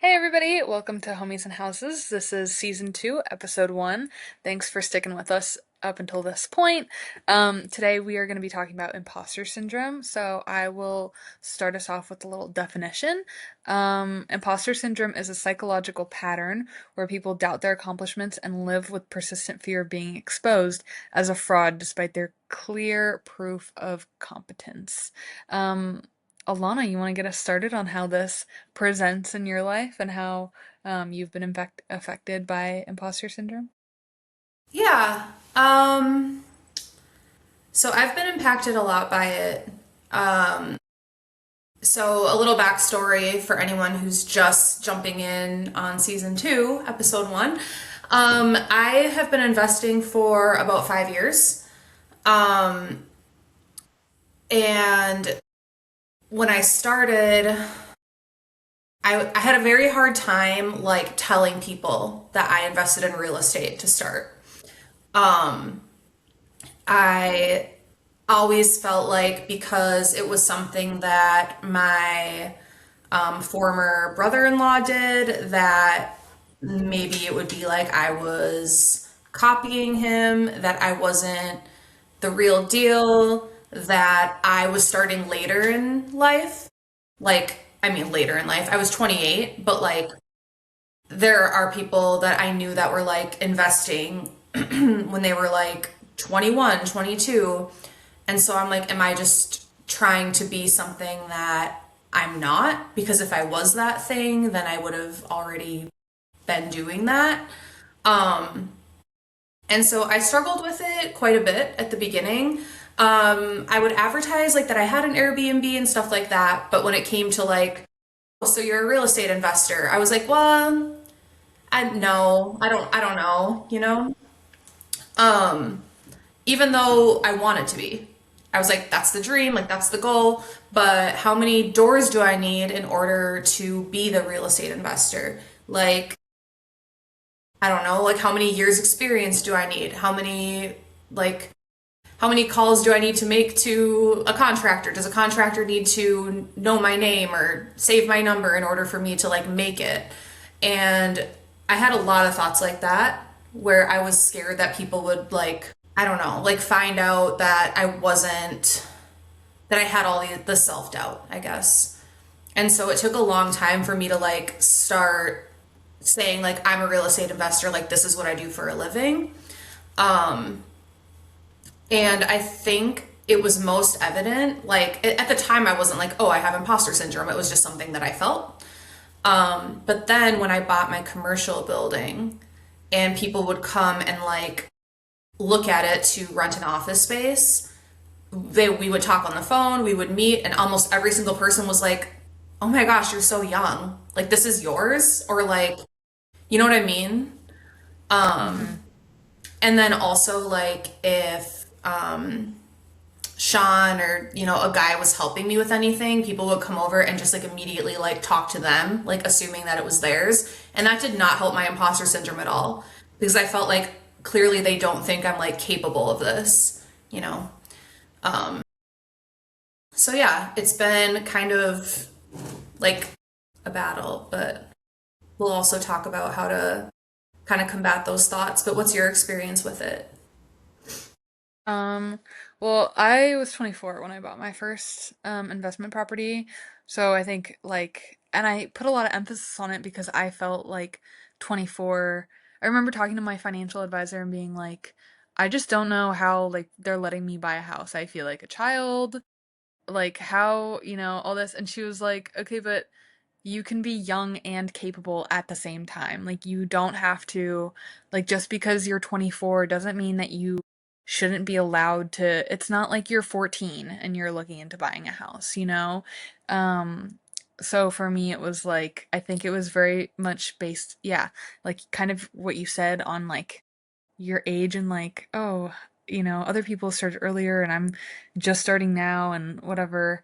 Hey everybody, welcome to Homies and Houses. This is season 2, episode 1. Thanks for sticking with us up until this point. Today we are going to be talking about imposter syndrome. So I will start us off with a little definition. Imposter syndrome is a psychological pattern where people doubt their accomplishments and live with persistent fear of being exposed as a fraud despite their clear proof of competence. Um, Alana, you want to get us started on how this presents in your life and how you've been affected by imposter syndrome? Yeah. Um, so I've been impacted a lot by it. Um, so a little backstory for anyone who's just jumping in on season two, episode one. I have been investing for about 5 years. Um, and when I started, I had a very hard time like telling people that I invested in real estate to start. Um, I always felt like because it was something that my former brother-in-law did, that maybe it would be like I was copying him, that I wasn't the real deal, that I was starting later in life. Later in life. I was 28, but like there are people that I knew that were like investing when they were like 21, 22. And so I'm like, am I just trying to be something that I'm not? Because if I was that thing, then I would have already been doing that. Um, and so I struggled with it quite a bit at the beginning. I would advertise like that I had an Airbnb and stuff like that, but when it came to like, oh, so you're a real estate investor, I was like, well, I don't know, you know? Um, Even though I wanted to be. I was like, that's the dream, like that's the goal, but how many doors do I need in order to be the real estate investor? Like, I don't know, like how many years experience do I need? Like how many calls do I need to make to a contractor? Does a contractor need to know my name or save my number in order for me to like make it? And I had a lot of thoughts like that where I was scared that people would like, I don't know, like find out that that I had all the self doubt, I guess. And so it took a long time for me to like start saying like I'm a real estate investor, like this is what I do for a living. Um, and I think it was most evident, like at the time I wasn't like, oh, I have imposter syndrome. It was just something that I felt. But then when I bought my commercial building and people would come and like look at it to rent an office space, we would talk on the phone, we would meet, and almost every single person was like, "Oh my gosh, you're so young. Like this is yours," or like, you know what I mean? Mm-hmm. Um, and then also like if Sean or a guy was helping me with anything, people would come over and just like immediately like talk to them, like assuming that it was theirs, and that did not help my imposter syndrome at all because I felt like clearly they don't think I'm like capable of this, you know. Um, so yeah, it's been kind of like a battle, but we'll also talk about how to kind of combat those thoughts. But what's your experience with it? Um, well, I was 24 when I bought my first investment property. So I think and I put a lot of emphasis on it because I felt like 24. I remember talking to my financial advisor and being like, I just don't know how like they're letting me buy a house. I feel like a child. Like how, all this. And she was like, okay, but you can be young and capable at the same time. Like you don't have to, like just because you're 24 doesn't mean that you shouldn't be allowed to. It's not like you're 14 and you're looking into buying a house, you know? Um so for me it was like I think it was very much based, yeah, like kind of what you said on like your age and like, oh, other people started earlier and I'm just starting now and whatever.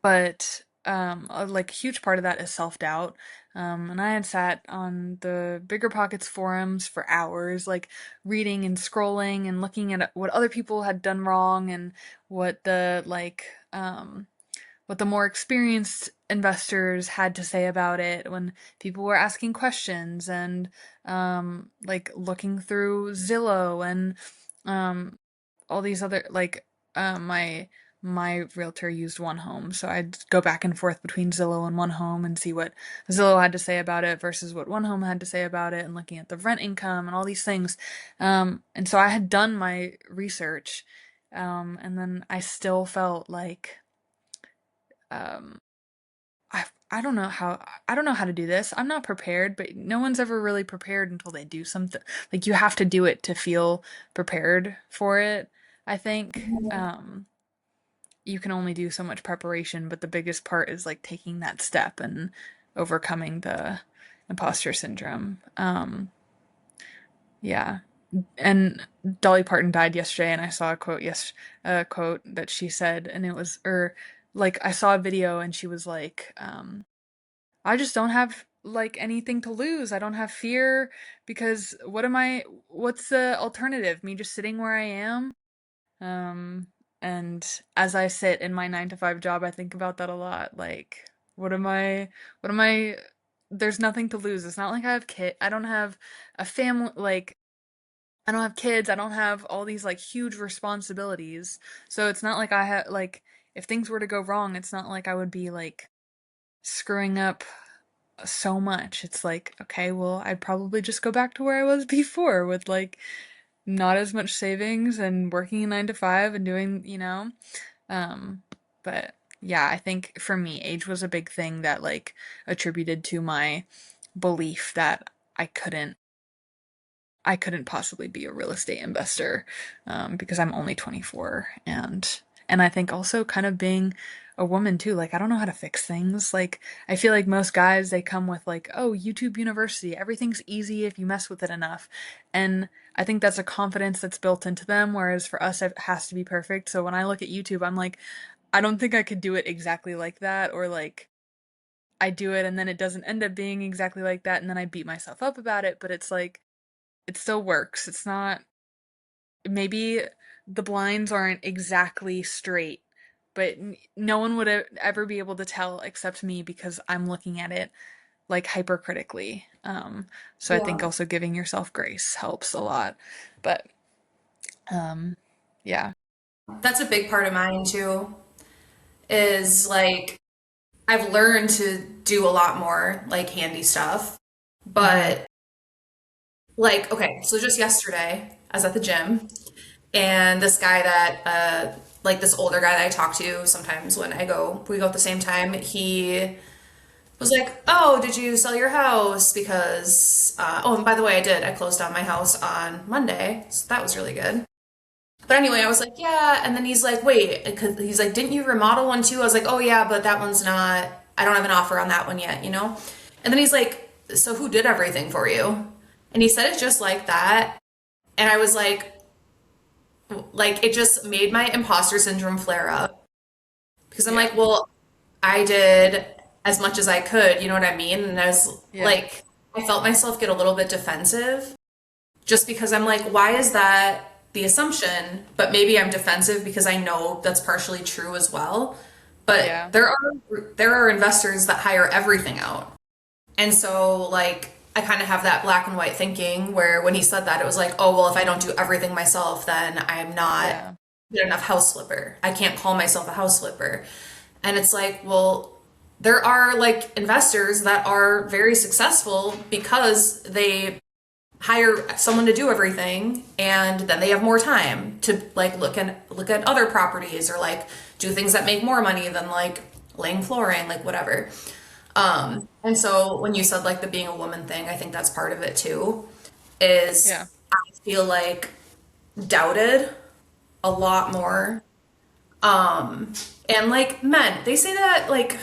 But like a huge part of that is self-doubt. And I had sat on the Bigger Pockets forums for hours, like reading and scrolling and looking at what other people had done wrong and what the what the more experienced investors had to say about it when people were asking questions and like looking through Zillow and um, all these other like my realtor used One Home, so I'd go back and forth between Zillow and One Home and see what Zillow had to say about it versus what One Home had to say about it, and looking at the rent income and all these things. And so I had done my research, and then I still felt like um, I don't know how to do this. I'm not prepared, but no one's ever really prepared until they do something. Like you have to do it to feel prepared for it, I think. You can only do so much preparation, but the biggest part is like taking that step and overcoming the imposter syndrome. Yeah. And Dolly Parton died yesterday, and I saw a quote that she said, and it was, or like I saw a video, and she was like, I just don't have like anything to lose. I don't have fear because what's the alternative? Me just sitting where I am? Um, and as I sit in my 9 to 5 job, I think about that a lot. Like, what am I, what am I, there's nothing to lose. It's not like I don't have a family, like, I don't have kids. I don't have all these like huge responsibilities. So it's not like I have, like, if things were to go wrong, it's not like I would be like screwing up so much. It's like, okay, well, I'd probably just go back to where I was before with like not as much savings and working a 9 to 5 and doing, um, but yeah, I think for me, age was a big thing that like attributed to my belief that I couldn't I couldn't possibly be a real estate investor because I'm only 24, and I think also kind of being a woman too, like I don't know how to fix things. Like I feel like most guys they come with like, oh, YouTube University, everything's easy if you mess with it enough, and I think that's a confidence that's built into them. Whereas for us, it has to be perfect. So when I look at YouTube, I'm like, I don't think I could do it exactly like that, or like I do it and then it doesn't end up being exactly like that, and then I beat myself up about it. But it's like it still works. It's not, maybe the blinds aren't exactly straight, but no one would ever be able to tell except me because I'm looking at it like hypercritically. So I think Yeah. also giving yourself grace helps a lot. But um, yeah, That's a big part of mine too, is like I've learned to do a lot more like handy stuff. hmm, But like, okay, so just yesterday, I was at the gym and this guy that like this older guy that I talk to sometimes when we go at the same time, he was like, "Oh, did you sell your house?" Because oh, and by the way, I did. I closed on my house on Monday, so that was really good. But anyway, I was like, "Yeah," and then he's like, "Wait," because he's like, "Didn't you remodel one too?" I was like, "Oh yeah, but that one's not. I don't have an offer on that one yet, you know." And then he's like, "So who did everything for you?" And he said it just like that, and I was like it just made my imposter syndrome flare up because I'm yeah, like, well, I did as much as I could, you know what I mean? And I was yeah, like, I felt myself get a little bit defensive just because I'm like, why is that the assumption? But maybe I'm defensive because I know that's partially true as well. But yeah, there are investors that hire everything out. And so like I kind of have that black and white thinking where when he said that it was like, oh well, if I don't do everything myself, then I'm not yeah, good enough house flipper. I can't call myself a house flipper. And it's like, well, there are like investors that are very successful because they hire someone to do everything and then they have more time to like look at other properties or like do things that make more money than like laying flooring, like whatever. And so when you said like the being a woman thing, I think that's part of it too, is yeah. I feel like doubted a lot more. And like men, they say that like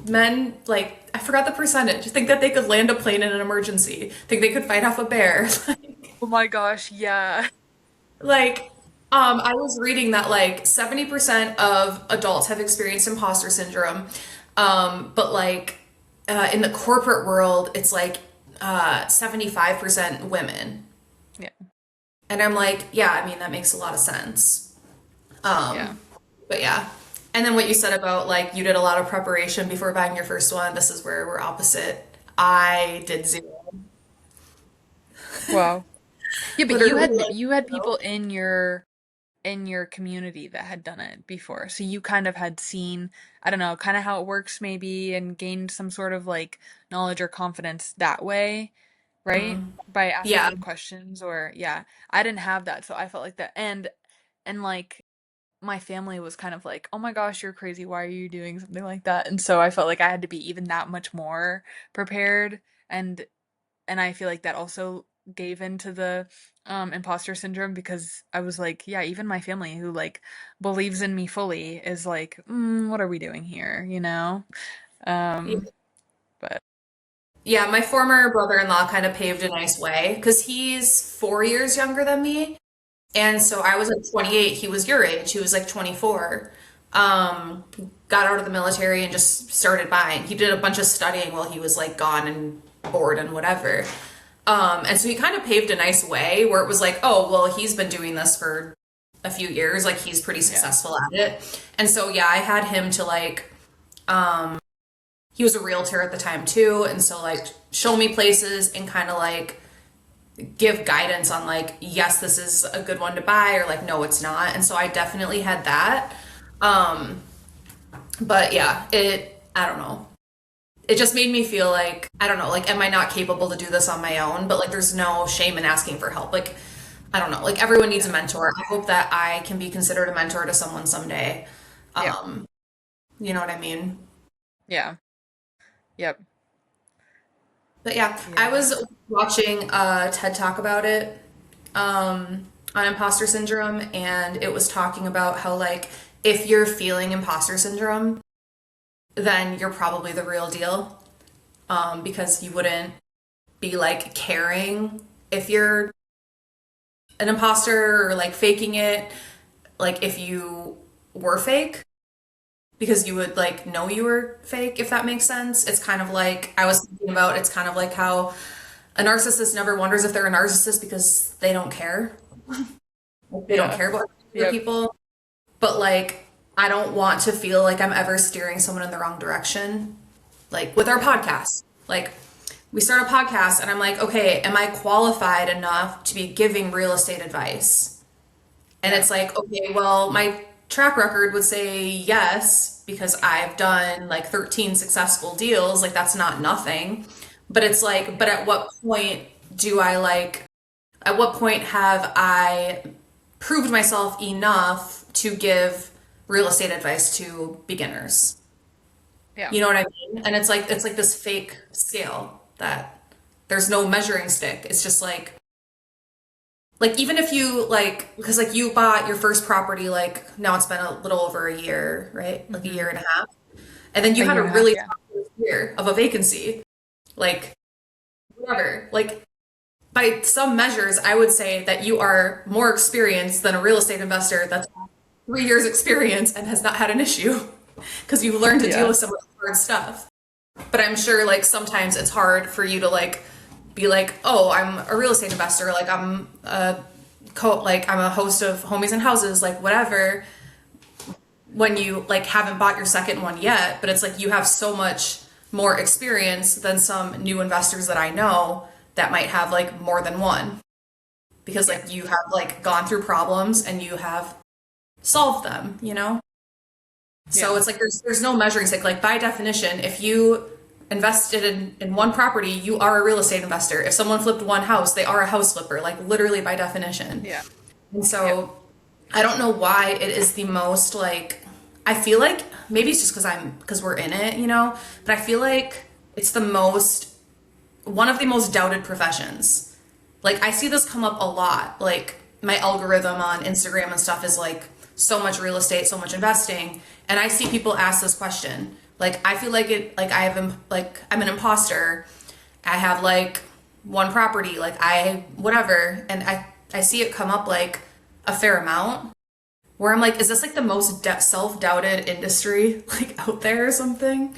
men, like I forgot the percentage, think that they could land a plane in an emergency, think they could fight off a bear. Oh my gosh, yeah, Like, I was reading that like 70% of adults have experienced imposter syndrome. But like in the corporate world, it's like 75% women. yeah, And I'm like, yeah, I mean, that makes a lot of sense. yeah. Um, but yeah. And then what you said about like you did a lot of preparation before buying your first one, this is where we're opposite. I did zero. Wow. Yeah, but Literally like you had zero. people in your community that had done it before. So you kind of had seen, I don't know, kind of how it works maybe and gained some sort of like knowledge or confidence that way, right? By Yeah. asking questions or yeah. I didn't have that, so I felt like that and like my family was kind of like, "Oh my gosh, you're crazy. Why are you doing something like that?" And so I felt like I had to be even that much more prepared and I feel like that also gave into the imposter syndrome because I was like, yeah, even my family who like believes in me fully is like, what are we doing here, you know? Um, but Yeah, my former brother-in-law kind of paved a nice way because he's 4 years younger than me. And so I was like 28, he was your age, he was like 24. Um, got out of the military and just started buying. He did a bunch of studying while he was like gone and bored and whatever. And so he kind of paved a nice way where it was like, oh, well, he's been doing this for a few years, like he's pretty yeah, successful at it. And so yeah, I had him to like he was a realtor at the time too, and so like show me places and kind of like give guidance on like yes this is a good one to buy or like no it's not, and so I definitely had that. But yeah, it I don't know, it just made me feel like I don't know, like am I not capable to do this on my own, but like there's no shame in asking for help. Like I don't know, like everyone needs a yeah, mentor. I hope that I can be considered a mentor to someone someday. yeah, um you know what I mean? yeah, yep, But yeah, I yeah, was watching a TED Talk about it, on imposter syndrome, and it was talking about how, like, if you're feeling imposter syndrome, then you're probably the real deal, because you wouldn't be, like, caring if you're an imposter or, like, faking it, like, if you were fake. Because you would like know you were fake, if that makes sense. It's kind of like I was thinking about, it's kind of like how a narcissist never wonders if they're a narcissist because they don't care. Like, they don't yeah, care about other yep, people. But like, I don't want to feel like I'm ever steering someone in the wrong direction. Like with our podcast, like we start a podcast and I'm like, okay, am I qualified enough to be giving real estate advice? And yeah, it's like, okay, well, my track record would say yes, because I've done like 13 successful deals. Like, that's not nothing. But it's like, but at what point do I like, at what point have I proved myself enough to give real estate advice to beginners? yeah, You know what I mean? And it's like this fake scale that there's no measuring stick. It's just like even if you like because like you bought your first property, like now it's been a little over a year, right? Like a hmm year and a half. And then a you had year a and a half, really yeah, tough first year of a vacancy. Like whatever. Like by some measures, I would say that you are more experienced than a real estate investor that's had 3 years experience and has not had an issue because you've learned to deal yeah, with some of the hard stuff. But I'm sure like sometimes it's hard for you to like be like, oh, I'm a real estate investor, like I'm a like I'm a host of Homies and Houses, like whatever, when you like haven't bought your second one yet, but it's like you have so much more experience than some new investors that I know that might have like more than one, because yeah, like you have like gone through problems and you have solved them, you know? So yeah, it's like there's no measuring stick. Like by definition, if you invested in one property, you are a real estate investor. If someone flipped one house, they are a house flipper, like literally by definition. yeah, And yep, so I don't know why it is the most like I feel like maybe it's just because we're in it, you know, but I feel like it's the most one of the most doubted professions. Like I see this come up a lot. Like my algorithm on Instagram and stuff is like so much real estate, so much investing, and I see people ask this question. Like I feel like it like I have like I'm an imposter. I have like one property, like I whatever, and I see it come up like a fair amount where I'm like, is this like the most self-doubted industry like out there or something?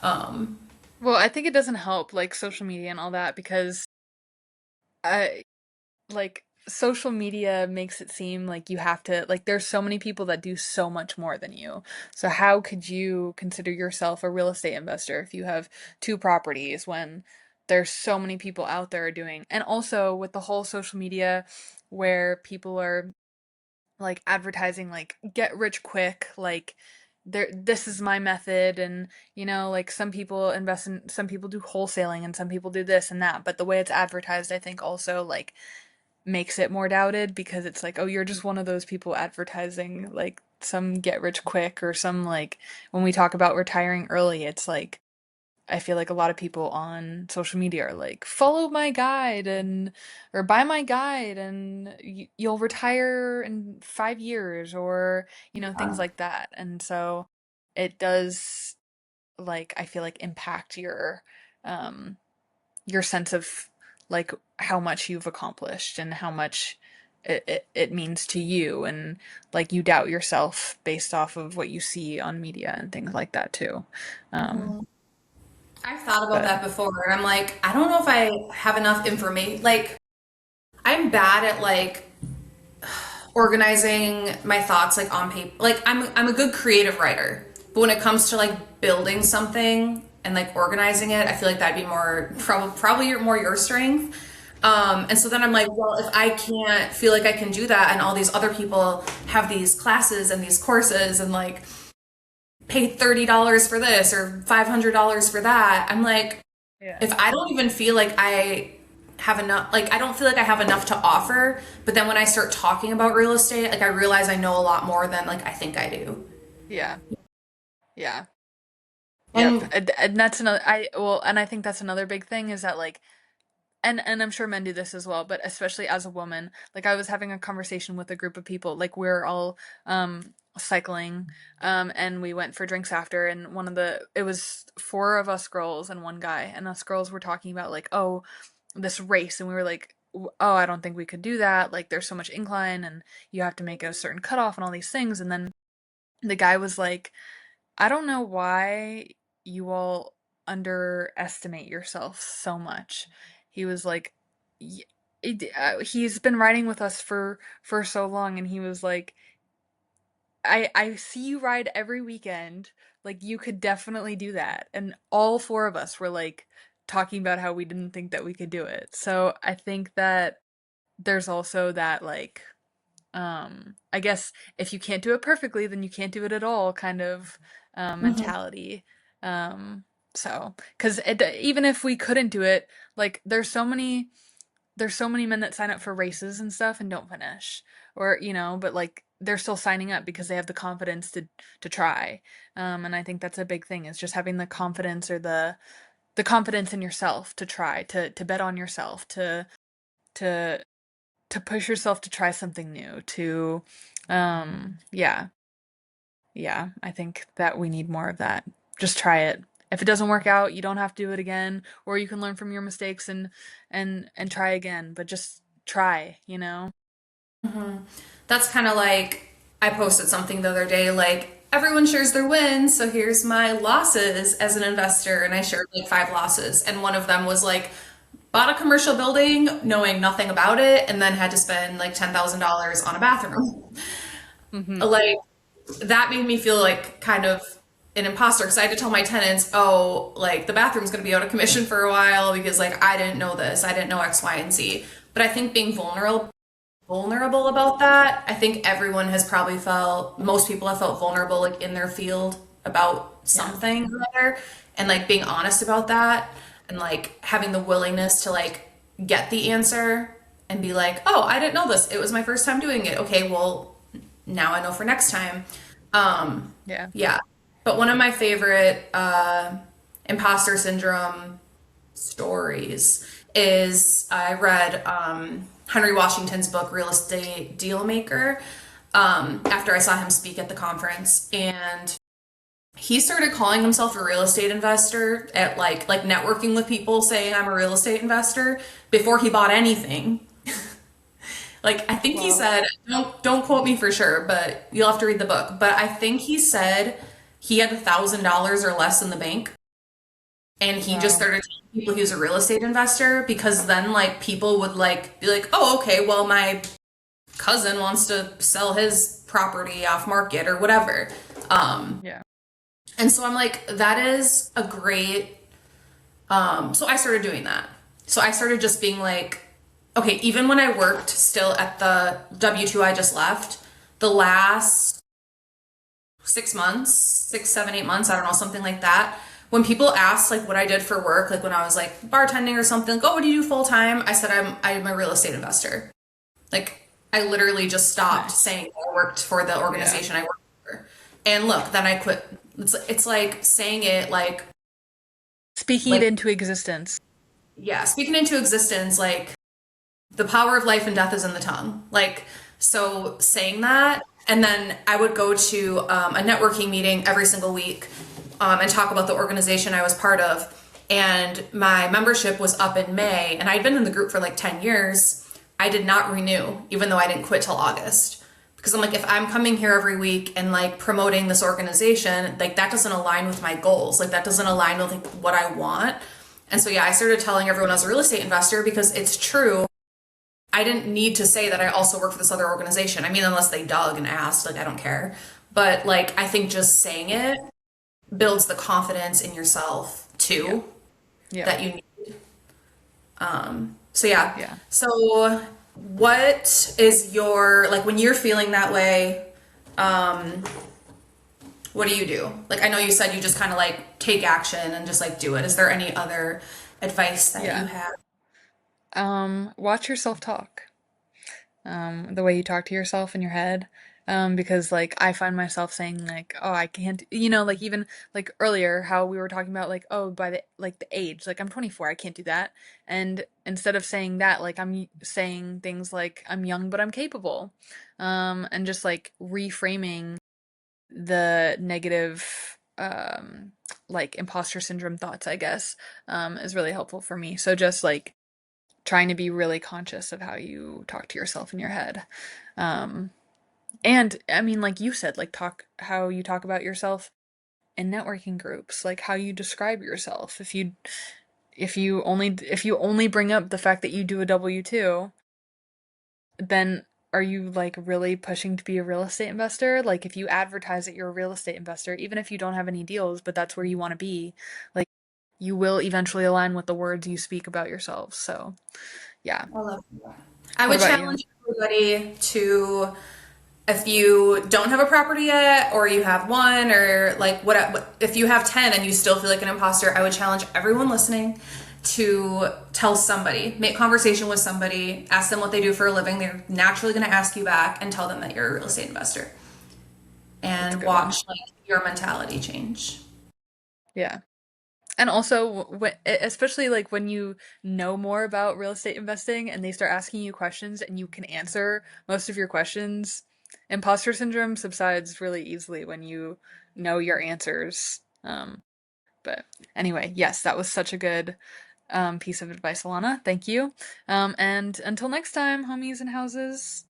Um, well, I think it doesn't help like social media and all that because I like social media makes it seem like you have to, like, there's so many people that do so much more than you. So how could you consider yourself a real estate investor if you have two properties when there's so many people out there doing, and also with the whole social media where people are like advertising like get rich quick, like there this is my method, and like some people invest in, some people do wholesaling and some people do this and that, but the way it's advertised I think also like makes it more doubted because it's like, oh, you're just one of those people advertising like some get rich quick or some, like when we talk about retiring early, it's like I feel like a lot of people on social media are like, follow my guide and or buy my guide and you'll retire in 5 years, or things like that. And so it does, like I feel like, impact um your sense of like how much you've accomplished and how much it means to you, and like you doubt yourself based off of what you see on media and things like that too. Um, I've thought about but that before, and I'm like, I don't know if I have enough information. Like, I'm bad at like organizing my thoughts like on paper. Like, I'm a good creative writer, but when it comes to like building something and like organizing it, I feel like that'd be more probably more your strength. And so then I'm like, well, if I can't feel like I can do that, and all these other people have these classes and these courses and like pay $30 for this or $500 for that, I'm like, yeah. if I don't even feel like I have enough, like I don't feel like I have enough to offer, but then when I start talking about real estate, like I realize I know a lot more than like I think I do. Yeah. Yeah. Yep. And And that's another, I well, and I think that's another big thing is that like, and I'm sure men do this as well, but especially as a woman, like I was having a conversation with a group of people, like we're all cycling, and we went for drinks after, and it was four of us girls and one guy, and us girls were talking about like, oh, this race, and we were like, oh, I don't think we could do that, like there's so much incline and you have to make a certain cutoff and all these things, and then the guy was like, I don't know why you all underestimate yourself so much. He was like, he's been riding with us for so long, and he was like, I see you ride every weekend. Like you could definitely do that. And all four of us were like talking about how we didn't think that we could do it. So I think that there's also that like I guess if you can't do it perfectly, then you can't do it at all kind of Mhm. mentality. Um, so, because even if we couldn't do it, like there's so many men that sign up for races and stuff and don't finish, or but like they're still signing up because they have the confidence to try. And I think that's a big thing, is just having the confidence, or the confidence in yourself to try, to bet on yourself, to to push yourself to try something new, to yeah, yeah, I think that we need more of that. Just try it. If it doesn't work out, you don't have to do it again, or you can learn from your mistakes and try again, but just try. That's kind of like I posted something the other day, like everyone shares their wins, so here's my losses as an investor, and I shared like five losses, and one of them was like bought a commercial building knowing nothing about it, and then had to spend like $10,000 on a bathroom. Mhm. Like that made me feel like kind of an imposter because I had to tell my tenants, oh, like the bathroom's going to be out of commission for a while because like I didn't know this, I didn't know X, Y, and Z. But I think being vulnerable about that, I think everyone has probably felt, most people have felt vulnerable like in their field about Yeah. something or other, and like being honest about that, and like having the willingness to like get the answer and be like, oh, I didn't know this, it was my first time doing it, okay, well now I know for next time. Um, Yeah. yeah. But one of my favorite imposter syndrome stories is I read Henry Washington's book, Real Estate Dealmaker, after I saw him speak at the conference. And he started calling himself a real estate investor at like networking with people saying I'm a real estate investor before he bought anything. Like I think he Well, said, don't quote me for sure, but you'll have to read the book. But I think he said he had $1,000 or less in the bank And he just Wow. started telling people he was a real estate investor because then like people would like be like, oh, okay, well, my cousin wants to sell his property off market or whatever. Um, Yeah. and so I'm like, that is a great. So I started doing that. So I started just being like, okay, even when I worked still at the W-2 I just left, the last 6 months, 6, 7, 8 months, I don't know, something like that. When people asked like what I did for work, like when I was like bartending or something, like, oh, what do you do full time? I said I'm a real estate investor. Like I literally just stopped Nice. saying I worked for the Yeah. organization I worked for. And look, then I quit. It's like saying it Speaking it like into existence. yeah, speaking into existence, like the power of life and death is in the tongue. Like, so saying that, and then I would go to a networking meeting every single week and talk about the organization I was part of. And my membership was up in May, and I'd been in the group for like 10 years. I did not renew, even though I didn't quit till August. Because I'm like, if I'm coming here every week and like promoting this organization, like that doesn't align with my goals. Like that doesn't align with like what I want. And so, yeah, I started telling everyone I was a real estate investor because it's true. I didn't need to say that I also work for this other organization. I mean, unless they dug and asked, like, I don't care. But, like, I think just saying it builds the confidence in yourself Yeah. too Yeah. that you need. So, yeah. Yeah. So, what is your, like, when you're feeling that way, what do you do? Like, I know you said you just kind of like take action and just like do it. Is there any other advice that you Yeah. have? Watch yourself talk. The way you talk to yourself in your head. Because like I find myself saying like, oh, I can't, like even like earlier how we were talking about like, oh, by the age, like I'm 24, I can't do that. And instead of saying that, like I'm saying things like I'm young but I'm capable. And just like reframing the negative like imposter syndrome thoughts, I guess, is really helpful for me. So just like trying to be really conscious of how you talk to yourself in your head. Um, and I mean, like you said, like how you talk about yourself in networking groups, like how you describe yourself. If you only bring up the fact that you do a W-2, then are you like really pushing to be a real estate investor? Like if you advertise that you're a real estate investor, even if you don't have any deals, but that's where you want to be, like you will eventually align with the words you speak about yourself. So, yeah. I love that. I What would about you? challenge everybody to, if you don't have a property yet or you have one, or like what if you have 10 and you still feel like an imposter, I would challenge everyone listening to tell somebody, make conversation with somebody, ask them what they do for a living. They're naturally going to ask you back, and tell them that you're a real estate investor, That's a and good one. watch like your mentality change. Yeah. And also, especially like when you know more about real estate investing and they start asking you questions and you can answer most of your questions, imposter syndrome subsides really easily when you know your answers. But anyway, yes, that was such a good piece of advice, Alana. Thank you. And until next time, homies and houses.